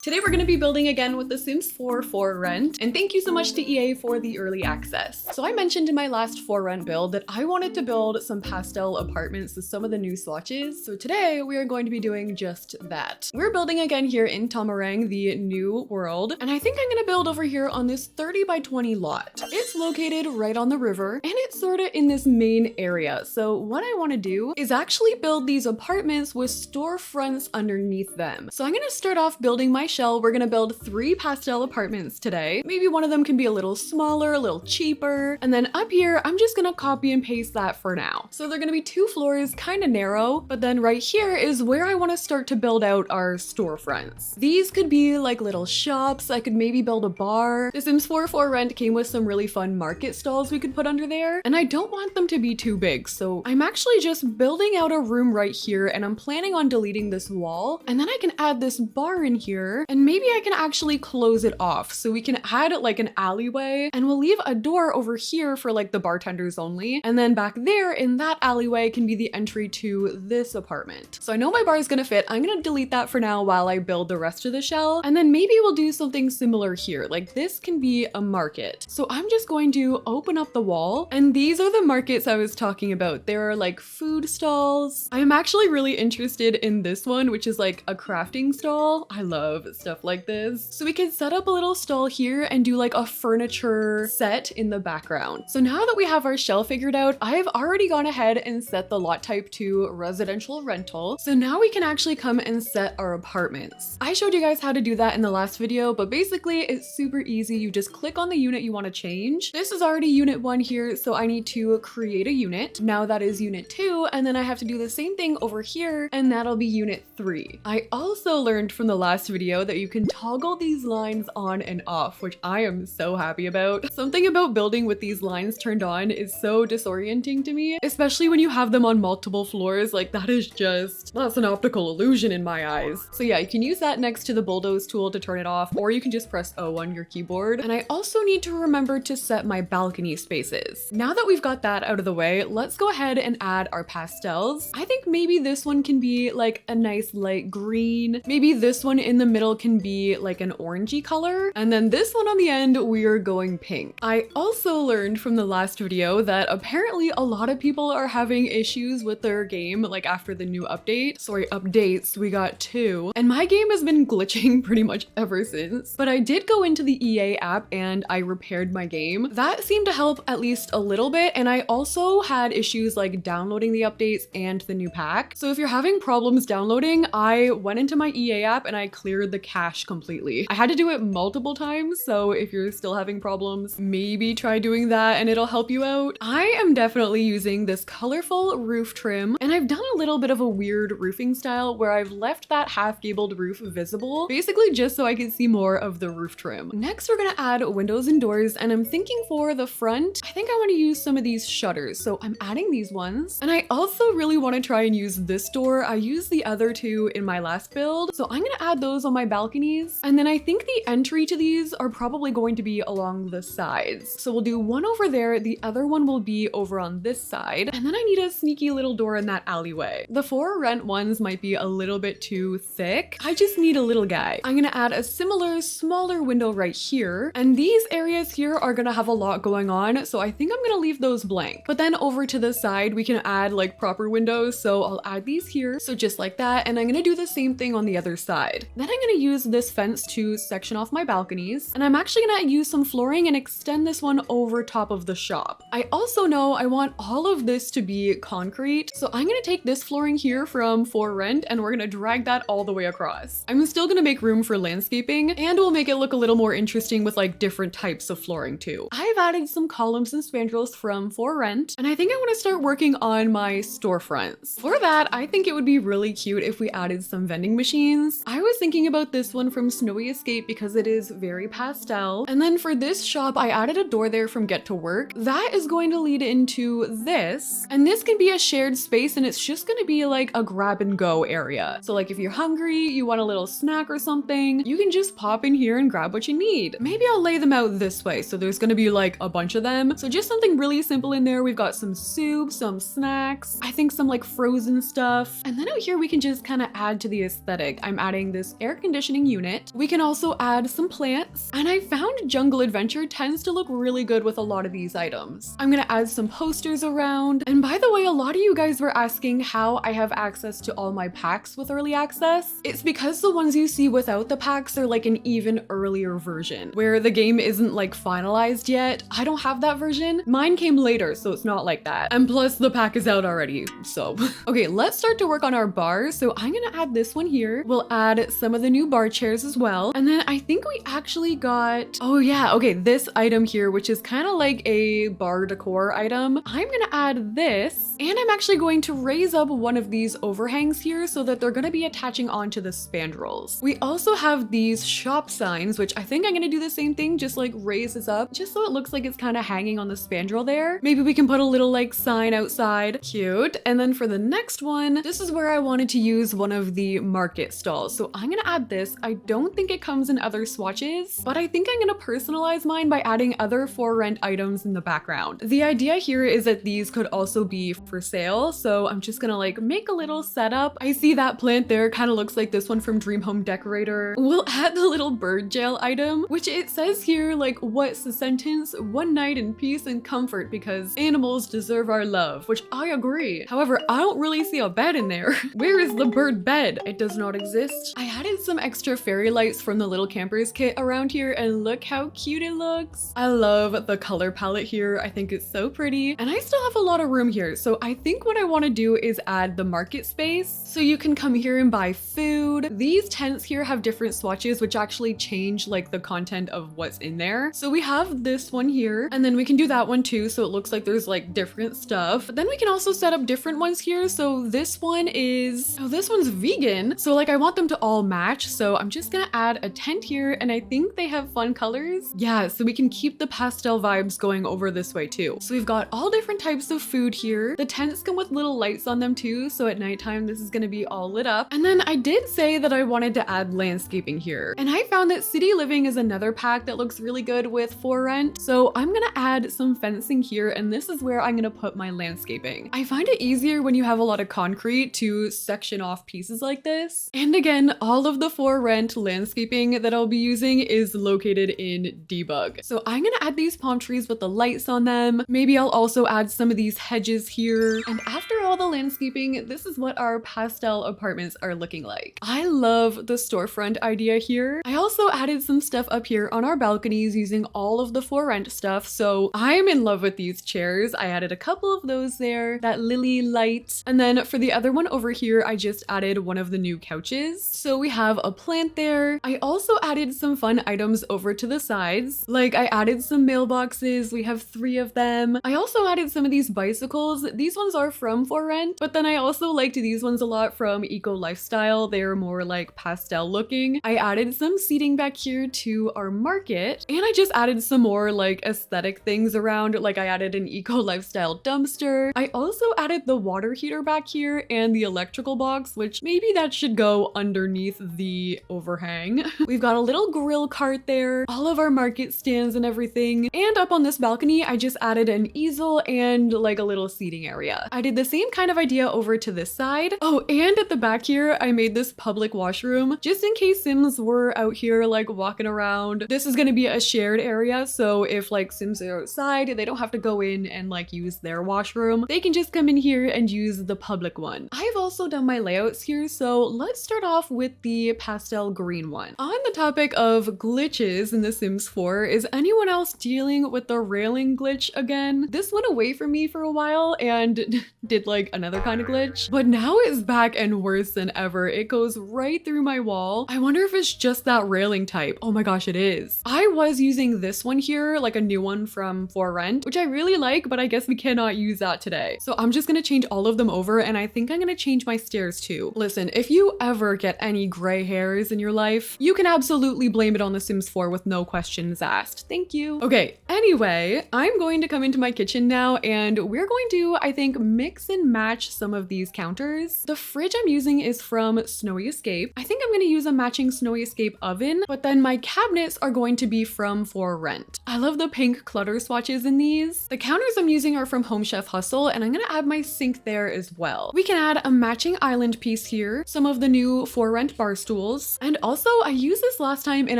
Today we're going to be building again with The Sims 4 for rent, and thank you so much to EA for the early access. So I mentioned in my last for rent build that I wanted to build some pastel apartments with some of the new swatches, so today we are going to be doing just that. We're building again here in Tamarang, the new world, and I think I'm going to build over here on this 30 by 20 lot. It's located right on the river, and it's sort of in this main area, so what I want to do is actually build these apartments with storefronts underneath them. So I'm going to start off building my shell. We're gonna build 3 pastel apartments today. Maybe one of them can be a little smaller, a little cheaper. And then up here, I'm just gonna copy and paste that for now. So they're gonna be 2 floors, kind of narrow, but then right here is where I wanna start to build out our storefronts. These could be like little shops. I could maybe build a bar. The Sims 4 for rent came with some really fun market stalls we could put under there. And I don't want them to be too big. So I'm actually just building out a room right here, and I'm planning on deleting this wall. And then I can add this bar in here. And maybe I can actually close it off so we can add like an alleyway, and we'll leave a door over here for like the bartenders only. And then back there in that alleyway can be the entry to this apartment. So I know my bar is gonna fit. I'm gonna delete that for now while I build the rest of the shell. And then maybe we'll do something similar here. Like this can be a market. So I'm just going to open up the wall, and these are the markets I was talking about. There are like food stalls. I'm actually really interested in this one, which is like a crafting stall. I love stuff like this. So we can set up a little stall here and do like a furniture set in the background. So now that we have our shell figured out, I've already gone ahead and set the lot type to residential rental. So now we can actually come and set our apartments. I showed you guys how to do that in the last video, but basically it's super easy. You just click on the unit you want to change. This is already unit 1 here, so I need to create a unit. Now that is unit 2, and then I have to do the same thing over here, and that'll be unit 3. I also learned from the last video that you can toggle these lines on and off, which I am so happy about. Something about building with these lines turned on is so disorienting to me, especially when you have them on multiple floors. Like that's an optical illusion in my eyes. So yeah, you can use that next to the bulldoze tool to turn it off, or you can just press O on your keyboard. And I also need to remember to set my balcony spaces. Now that we've got that out of the way, let's go ahead and add our pastels. I think maybe this one can be like a nice light green. Maybe this one in the middle can be like an orangey color, and then this one on the end we are going pink. I also learned from the last video that apparently a lot of people are having issues with their game like after the new updates. We got 2, and my game has been glitching pretty much ever since. But I did go into the EA app and I repaired my game. That seemed to help at least a little bit, and I also had issues like downloading the updates and the new pack. So if you're having problems downloading, I went into my EA app and I cleared the cache completely. I had to do it multiple times, so if you're still having problems, maybe try doing that and it'll help you out. I am definitely using this colorful roof trim, and I've done a little bit of a weird roofing style where I've left that half-gabled roof visible, basically just so I can see more of the roof trim. Next, we're gonna add windows and doors, and I'm thinking for the front, I think I want to use some of these shutters, so I'm adding these ones. And I also really want to try and use this door. I used the other 2 in my last build, so I'm gonna add those on my balconies. And then I think the entry to these are probably going to be along the sides. So we'll do one over there, the other one will be over on this side, and then I need a sneaky little door in that alleyway. The for rent ones might be a little bit too thick. I just need a little guy. I'm gonna add a similar smaller window right here, and these areas here are gonna have a lot going on, so I think I'm gonna leave those blank. But then over to the side we can add like proper windows, so I'll add these here, so just like that, and I'm gonna do the same thing on the other side. Then I'm gonna use this fence to section off my balconies, and I'm actually gonna use some flooring and extend this one over top of the shop. I also know I want all of this to be concrete, so I'm gonna take this flooring here from for rent and we're gonna drag that all the way across. I'm still gonna make room for landscaping, and we'll make it look a little more interesting with like different types of flooring too. I've added some columns and spandrels from for rent, and I think I want to start working on my storefronts. For that, I think it would be really cute if we added some vending machines. I was thinking about this one from Snowy Escape because it is very pastel. And then for this shop, I added a door there from Get to Work. That is going to lead into this, and this can be a shared space, and it's just going to be like a grab and go area. So like if you're hungry, you want a little snack or something, you can just pop in here and grab what you need. Maybe I'll lay them out this way, so there's going to be like a bunch of them. So just something really simple in there. We've got some soup, some snacks, I think some like frozen stuff, and then out here we can just kind of add to the aesthetic. I'm adding this air conditioner conditioning unit. We can also add some plants, and I found Jungle Adventure tends to look really good with a lot of these items. I'm gonna add some posters around, and by the way, a lot of you guys were asking how I have access to all my packs with early access. It's because the ones you see without the packs are like an even earlier version, where the game isn't like finalized yet. I don't have that version. Mine came later, so it's not like that. And plus the pack is out already, so. Okay, let's start to work on our bars. So I'm gonna add this one here. We'll add some of the new bar chairs as well. And then I think we actually got, oh yeah, okay, this item here, which is kind of like a bar decor item. I'm gonna add this, and I'm actually going to raise up one of these overhangs here so that they're gonna be attaching onto the spandrels. We also have these shop signs, which I think I'm gonna do the same thing, just like raise this up, just so it looks like it's kind of hanging on the spandrel there. Maybe we can put a little like sign outside. Cute. And then for the next one, this is where I wanted to use one of the market stalls. So I'm gonna add this. I don't think it comes in other swatches, but I think I'm gonna personalize mine by adding other for rent items in the background. The idea here is that these could also be for sale. So I'm just gonna like make a little setup. I see that plant there kind of looks like this one from Dream Home Decorator. We'll add the little bird jail item, which it says here like, what's the sentence? One night in peace and comfort because animals deserve our love, which I agree. However, I don't really see a bed in there. Where is the bird bed? It does not exist. I added some extra fairy lights from the Little Campers kit around here, and look how cute it looks. I love the color palette here. I think it's so pretty, and I still have a lot of room here. So I think what I want to do is add the market space. So you can come here and buy food. These tents here have different swatches, which actually change like the content of what's in there. So we have this one here, and then we can do that one too. So it looks like there's like different stuff. But then we can also set up different ones here. So this one is, oh, this one's vegan. So like I want them to all match. So I'm just gonna add a tent here, and I think they have fun colors. Yeah, so we can keep the pastel vibes going over this way too. So we've got all different types of food here. The tents come with little lights on them too. So at nighttime, this is gonna be all lit up. And then I did say that I wanted to add landscaping here. And I found that City Living is another pack that looks really good with for rent. So I'm gonna add some fencing here, and this is where I'm gonna put my landscaping. I find it easier when you have a lot of concrete to section off pieces like this. And again, all of the for rent landscaping that I'll be using is located in debug. So I'm gonna add these palm trees with the lights on them. Maybe I'll also add some of these hedges here. And after all the landscaping, this is what our pastel apartments are looking like. I love the storefront idea here. I also added some stuff up here on our balconies using all of the for rent stuff. So I'm in love with these chairs. I added a couple of those there, that lily light. And then for the other one over here, I just added one of the new couches. So we have a plant there. I also added some fun items over to the sides. Like I added some mailboxes. We have 3 of them. I also added some of these bicycles. These ones are from for rent, but then I also liked these ones a lot from Eco Lifestyle. They're more like pastel looking. I added some seating back here to our market, and I just added some more like aesthetic things around. Like I added an Eco Lifestyle dumpster. I also added the water heater back here and the electrical box, which maybe that should go underneath the overhang. We've got a little grill cart there, all of our market stands and everything. And up on this balcony, I just added an easel and like a little seating area. I did the same kind of idea over to this side. Oh, and at the back here, I made this public washroom just in case Sims were out here like walking around. This is gonna be a shared area, so if like Sims are outside, they don't have to go in and like use their washroom. They can just come in here and use the public one. I've also done my layouts here, so let's start off with the pastel green one. On the topic of glitches in The Sims 4, is anyone else dealing with the railing glitch again? This went away from me for a while and did like another kind of glitch, but now it's back and worse than ever. It goes right through my wall. I wonder if it's just that railing type. Oh my gosh, it is. I was using this one here, like a new one from For Rent, which I really like, but I guess we cannot use that today. So I'm just gonna change all of them over, and I think I'm gonna change my stairs too. Listen, if you ever get any gray hairs in your life, you can absolutely blame it on The Sims 4 with no questions asked. Thank you. Okay, anyway, I'm going to come into my kitchen now, and we're going to, I think, mix and match some of these counters. The fridge I'm using is from Snowy Escape. I think I'm gonna use a matching Snowy Escape oven, but then my cabinets are going to be from For Rent. I love the pink clutter swatches in these. The counters I'm using are from Home Chef Hustle, and I'm gonna add my sink there as well. We can add a matching island piece here, some of the new For Rent bar stools stools. And also I used this last time in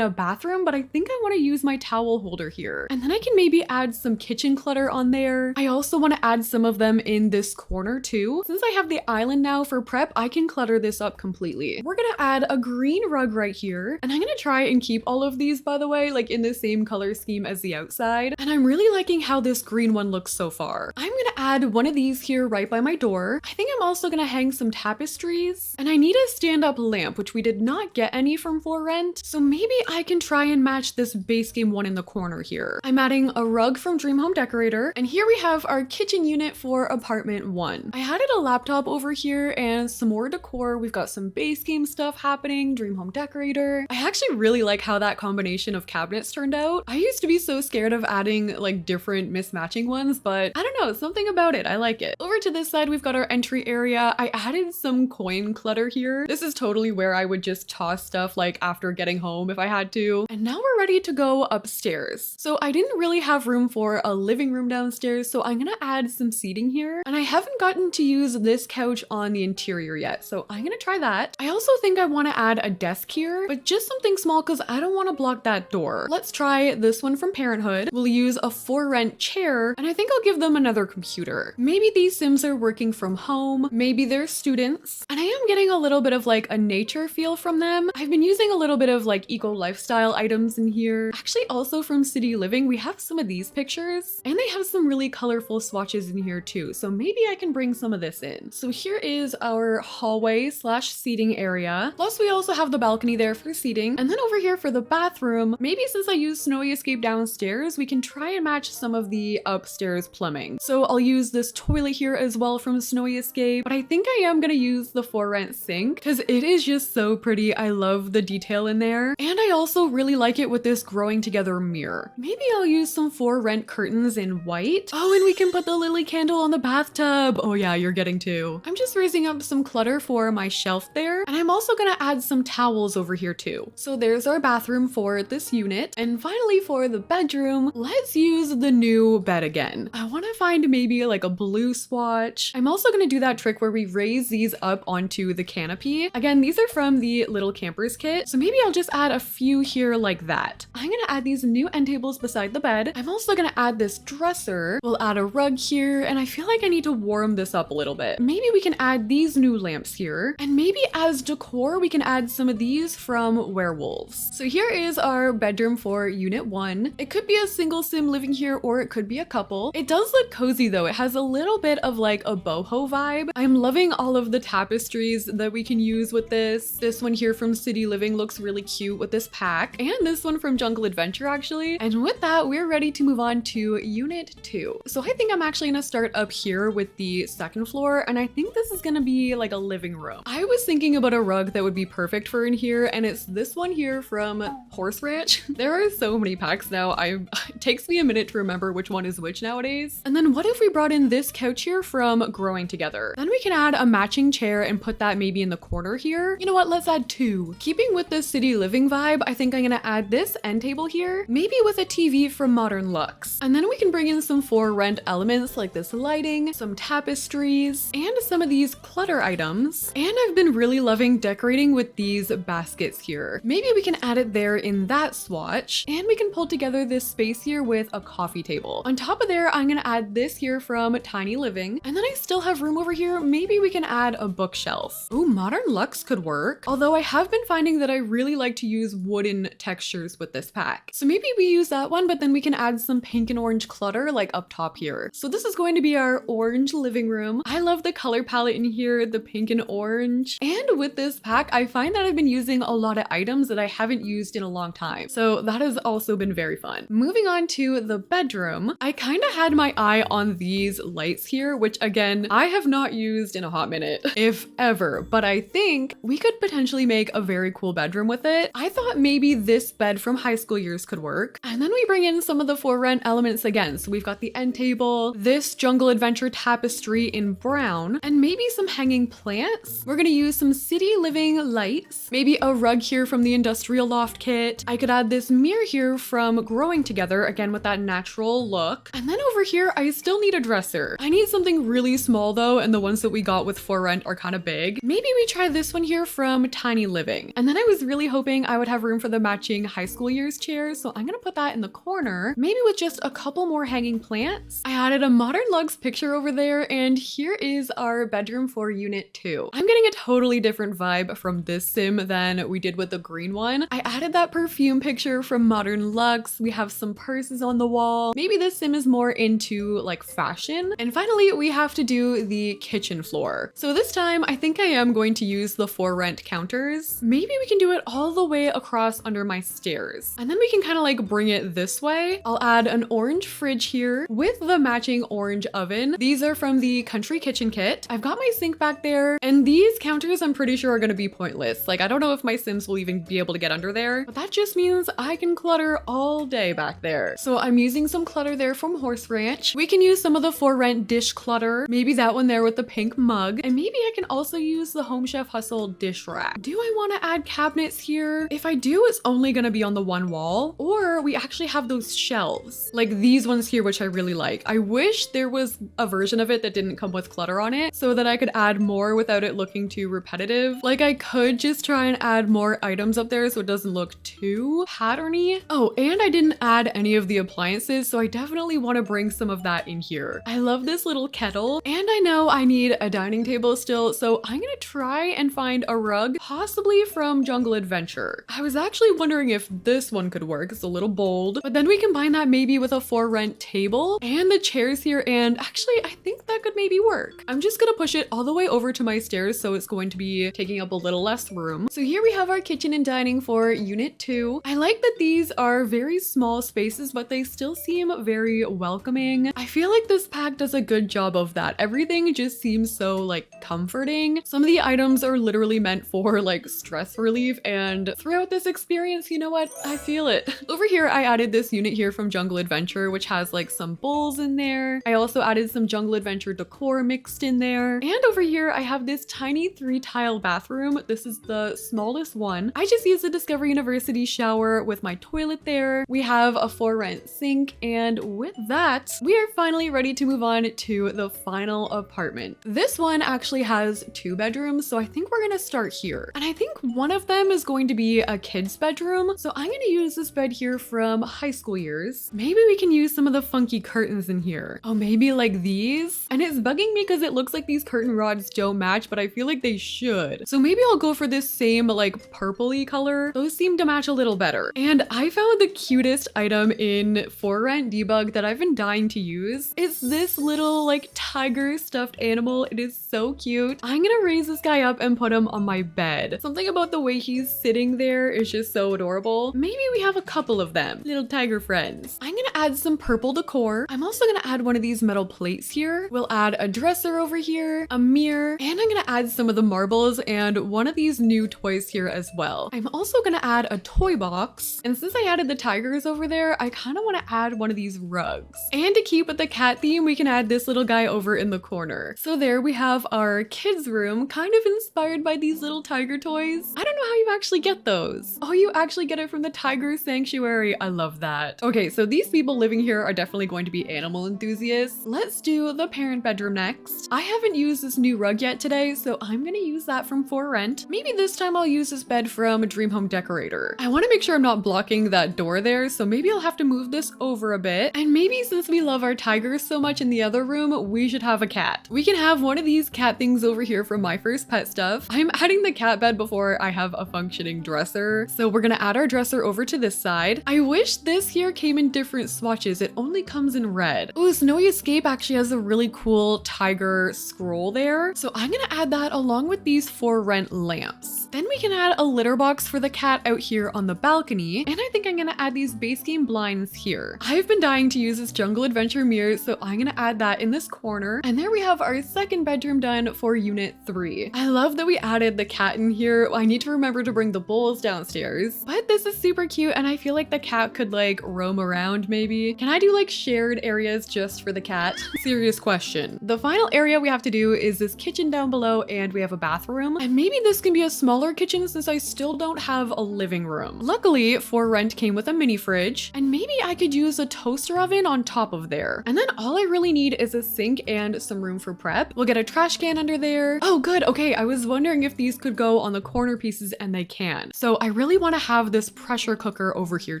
a bathroom, but I think I want to use my towel holder here. And then I can maybe add some kitchen clutter on there. I also want to add some of them in this corner too. Since I have the island now for prep, I can clutter this up completely. We're gonna add a green rug right here. And I'm gonna try and keep all of these, by the way, like in the same color scheme as the outside. And I'm really liking how this green one looks so far. I'm gonna add one of these here right by my door. I think I'm also gonna hang some tapestries. And I need a stand-up lamp, which we did not get any from For Rent. So maybe I can try and match this base game one in the corner here. I'm adding a rug from Dream Home Decorator. And here we have our kitchen unit for apartment 1. I added a laptop over here and some more decor. We've got some base game stuff happening, Dream Home Decorator. I actually really like how that combination of cabinets turned out. I used to be so scared of adding like different mismatching ones, but I don't know, something about it. I like it. Over to this side, we've got our entry area. I added some coin clutter here. This is totally where I would just toss stuff like after getting home if I had to. And now we're ready to go upstairs. So I didn't really have room for a living room downstairs, so I'm gonna add some seating here. And I haven't gotten to use this couch on the interior yet, so I'm gonna try that. I also think I want to add a desk here, but just something small because I don't want to block that door. Let's try this one from Parenthood. We'll use a For Rent chair, and I think I'll give them another computer. Maybe these Sims are working from home, maybe they're students, and I am getting a little bit of like a nature feel from them. I've been using a little bit of like eco lifestyle items in here. Actually, also from City Living, we have some of these pictures, and they have some really colorful swatches in here too, so maybe I can bring some of this in. So here is our hallway slash seating area. Plus we also have the balcony there for seating. And then over here for the bathroom, maybe since I use Snowy Escape downstairs, we can try and match some of the upstairs plumbing. So I'll use this toilet here as well from Snowy Escape, but I think I am gonna use the For Rent sink because it is just so pretty. I love the detail in there. And I also really like it with this growing together mirror. Maybe I'll use some For Rent curtains in white. Oh, and we can put the lily candle on the bathtub. Oh yeah, you're getting two. I'm just raising up some clutter for my shelf there. And I'm also gonna add some towels over here too. So there's our bathroom for this unit. And finally for the bedroom, let's use the new bed again. I wanna find maybe like a blue swatch. I'm also gonna do that trick where we raise these up onto the canopy. Again, these are from the Little Campers kit. So maybe I'll just add a few here like that. I'm gonna add these new end tables beside the bed. I'm also gonna add this dresser. We'll add a rug here, and I feel like I need to warm this up a little bit. Maybe we can add these new lamps here, and maybe as decor, we can add some of these from Werewolves. So here is our bedroom for Unit 1. It could be a single sim living here, or it could be a couple. It does look cozy though. It has a little bit of like a boho vibe. I'm loving all of the tapestries that we can use with this. This one here from City Living looks really cute with this pack, and this one from Jungle Adventure actually. And with that, we're ready to move on to Unit 2. So I think I'm actually gonna start up here with the second floor, and I think this is gonna be like a living room. I was thinking about a rug that would be perfect for in here, and it's this one here from Horse Ranch. There are so many packs now, it takes me a minute to remember which one is which nowadays. And then what if we brought in this couch here from Growing Together? Then we can add a matching chair and put that maybe in the corner here. You know what, let's add two. Keeping with the City Living vibe, I think I'm gonna add this end table here, maybe with a TV from Modern Luxe. And then we can bring in some For Rent elements like this lighting, some tapestries, and some of these clutter items. And I've been really loving decorating with these baskets here. Maybe we can add it there in that swatch, and we can pull together this space here with a coffee table. On top of there, I'm gonna add this here from Tiny Living, and then I still have room over here. Maybe we can add a bookshelf. Ooh, Modern Luxe could work. Although I have been finding that I really like to use wooden textures with this pack. So maybe we use that one, but then we can add some pink and orange clutter like up top here. So this is going to be our orange living room. I love the color palette in here, the pink and orange. And with this pack, I find that I've been using a lot of items that I haven't used in a long time. So that has also been very fun. Moving on to the bedroom, I kind of had my eye on these lights here, which again, I have not used in a hot minute, if ever, but I think we could potentially make a very cool bedroom with it. I thought maybe this bed from High School Years could work. And then we bring in some of the For Rent elements again. So we've got the end table, this Jungle Adventure tapestry in brown, and maybe some hanging plants. We're gonna use some City Living lights, maybe a rug here from the Industrial Loft kit. I could add this mirror here from Growing Together, again with that natural look. And then over here, I still need a dresser. I need something really small though, and the ones that we got with For Rent are kind of big. Maybe we try this one here from Tiny tiny living. And then I was really hoping I would have room for the matching high school years chairs, so I'm gonna put that in the corner, maybe with just a couple more hanging plants. I added a modern lugs picture over there, and here is our bedroom for unit 2. I'm getting a totally different vibe from this sim than we did with the green one. I added that perfume picture from Modern Luxe. We have some purses on the wall. Maybe this sim is more into like fashion. And finally, we have to do the kitchen floor. So this time, I think I am going to use the for rent counters. Maybe we can do it all the way across under my stairs. And then we can kind of like bring it this way. I'll add an orange fridge here with the matching orange oven. These are from the Country Kitchen Kit. I've got my sink back there, and these counters I'm pretty sure are gonna be pointless. Like, I don't know if my Sims will even be able to get under there, but that just means I can clutter all day back there. So I'm using some clutter there from Horse Ranch. We can use some of the for rent dish clutter, maybe that one there with the pink mug, and maybe I can also use the Home Chef Hustle dish rack. Do I want to add cabinets here? If I do, it's only gonna be on the one wall, or we actually have those shelves, like these ones here, which I really like. I wish there was a version of it that didn't come with clutter on it so that I could add more without it looking too repetitive. Like, I could just try and add more items up there so it doesn't look too patterny. Oh, and I didn't add any of the appliances, so I definitely want to bring some of that in here. I love this little kettle, and I know I need a dining table still, so I'm gonna try and find a rug, possibly from Jungle Adventure. I was actually wondering if this one could work. It's a little bold, but then we combine that maybe with a for rent table and the chairs here, and actually I think that could maybe work. I'm just gonna push it all the way over to my stairs, so it's going to be taking up a little less room. So here we have our kitchen and dining for unit 2. I like that these are very small spaces, but they still seem very welcoming. I feel like this pack does a good job of that. Everything just seems so like comforting. Some of the items are literally meant for like stress relief, and throughout this experience, you know what? I feel it. Over here, I added this unit here from Jungle Adventure, which has like some bowls in there. I also added some Jungle Adventure decor mixed in there. And over here, I have this tiny 3-tile bathroom. This is the smallest one. I just used the Discover University shower with my toilet there. We have a for rent sink, and with that, we are finally ready to move on to the final apartment. This one actually has 2 bedrooms, so I think we're gonna start here. And I think one of them is going to be a kid's bedroom, so I'm gonna use this bed here from high school years. Maybe we can use some of the funky curtains in here. Oh, maybe like these? And it's bugging me because it looks like these curtain rods don't match, but I feel like they should. So maybe I'll go for this same like purpley color. Those seem to match a little better. And I found the cutest item in For Rent Debug that I've been dying to use. It's this little like tiger stuffed animal. It is so cute. I'm gonna raise this guy up and put him on my bed. Something about the way he's sitting there is just so adorable. Maybe we have a couple of them, little tiger friends. I'm gonna add some purple decor. I'm also gonna add one of these metal plates here. We'll add a dresser over here, a mirror, and I'm gonna add some of the marbles and one of these new toys here as well. I'm also gonna add a toy box. And since I added the tigers over there, I kind of want to add one of these rugs. And to keep with the cat theme, we can add this little guy over in the corner. So there we have our kids' room, kind of inspired by these little tiger toys. I don't know how you actually get those. Oh, you actually get it from the Tiger Sanctuary. I love that. Okay, so these people living here are definitely going to be animal enthusiasts. Let's do the parent bedroom next. I haven't used this new rug yet today, so I'm gonna use that from For Rent. Maybe this time I'll use this bed from Dream Home Decorator. I want to make sure I'm not blocking that door there, so maybe I'll have to move this over a bit. And maybe since we love our tigers so much in the other room, we should have a cat. We can have one of these cat things over here from My First Pet Stuff. I'm adding the cat bed before I have a functioning dresser, so we're gonna add our dresser over to this side. I wish this here came in different swatches. It only comes in red. Oh, Snowy Escape actually has a really cool tiger scroll there, so I'm gonna add that along with these For Rent lamps. Then we can add a litter box for the cat out here on the balcony, and I think I'm gonna add these base game blinds here. I've been dying to use this Jungle Adventure mirror, so I'm gonna add that in this corner. And there we have our second bedroom done for unit 3. I love that we added the cat in here. I need to remember to bring the bowls downstairs, but this is super cute, and I feel like the cat could like roam around maybe. Can I do like shared areas just for the cat? Serious question. The final area we have to do is this kitchen down below, and we have a bathroom, and maybe this can be a small smaller kitchen since I still don't have a living room. Luckily, for rent came with a mini fridge, and maybe I could use a toaster oven on top of there. And then all I really need is a sink and some room for prep. We'll get a trash can under there. Oh, good. Okay, I was wondering if these could go on the corner pieces, and they can. So I really want to have this pressure cooker over here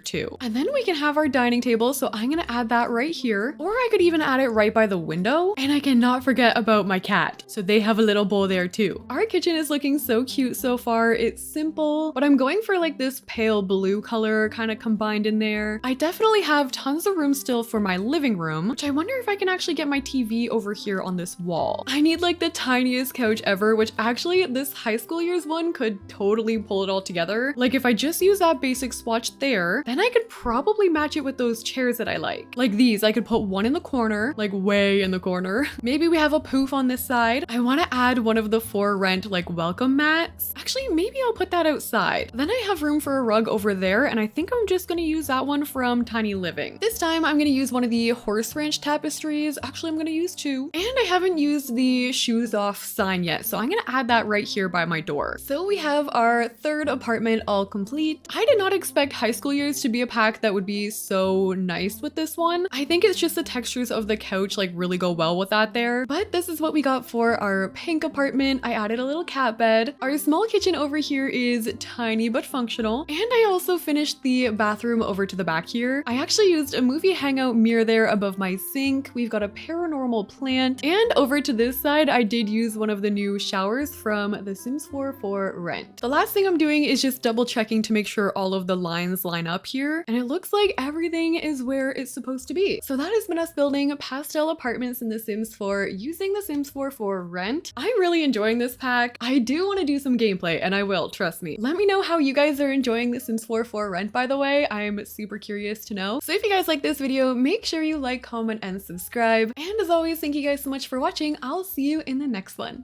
too. And then we can have our dining table, so I'm gonna add that right here. Or I could even add it right by the window. And I cannot forget about my cat. So they have a little bowl there too. Our kitchen is looking so cute so far. It's simple, but I'm going for like this pale blue color kind of combined in there. I definitely have tons of room still for my living room, which I wonder if I can actually get my TV over here on this wall. I need like the tiniest couch ever, which actually this high school year's one could totally pull it all together. Like if I just use that basic swatch there, then I could probably match it with those chairs that I like. Like these, I could put one in the corner, like way in the corner. Maybe we have a poof on this side. I want to add one of the for rent like welcome mats. Actually, maybe I'll put that outside. Then I have room for a rug over there, and I think I'm just gonna use that one from Tiny Living. This time I'm gonna use one of the horse ranch tapestries. Actually, I'm gonna use two. And I haven't used the shoes off sign yet, so I'm gonna add that right here by my door. So we have our third apartment all complete. I did not expect high school years to be a pack that would be so nice with this one. I think it's just the textures of the couch like really go well with that there. But this is what we got for our pink apartment. I added a little cat bed. Our small kitchen over here is tiny but functional. And I also finished the bathroom over to the back here. I actually used a movie hangout mirror there above my sink. We've got a paranormal plant. And over to this side, I did use one of the new showers from The Sims 4 for rent. The last thing I'm doing is just double checking to make sure all of the lines line up here. And it looks like everything is where it's supposed to be. So that has been us building pastel apartments in The Sims 4 using The Sims 4 for rent. I'm really enjoying this pack. I do want to do some gameplay, and I will, trust me. Let me know how you guys are enjoying The Sims 4 for rent, by the way. I'm super curious to know. So if you guys like this video, make sure you like, comment, and subscribe. And as always, thank you guys so much for watching. I'll see you in the next one.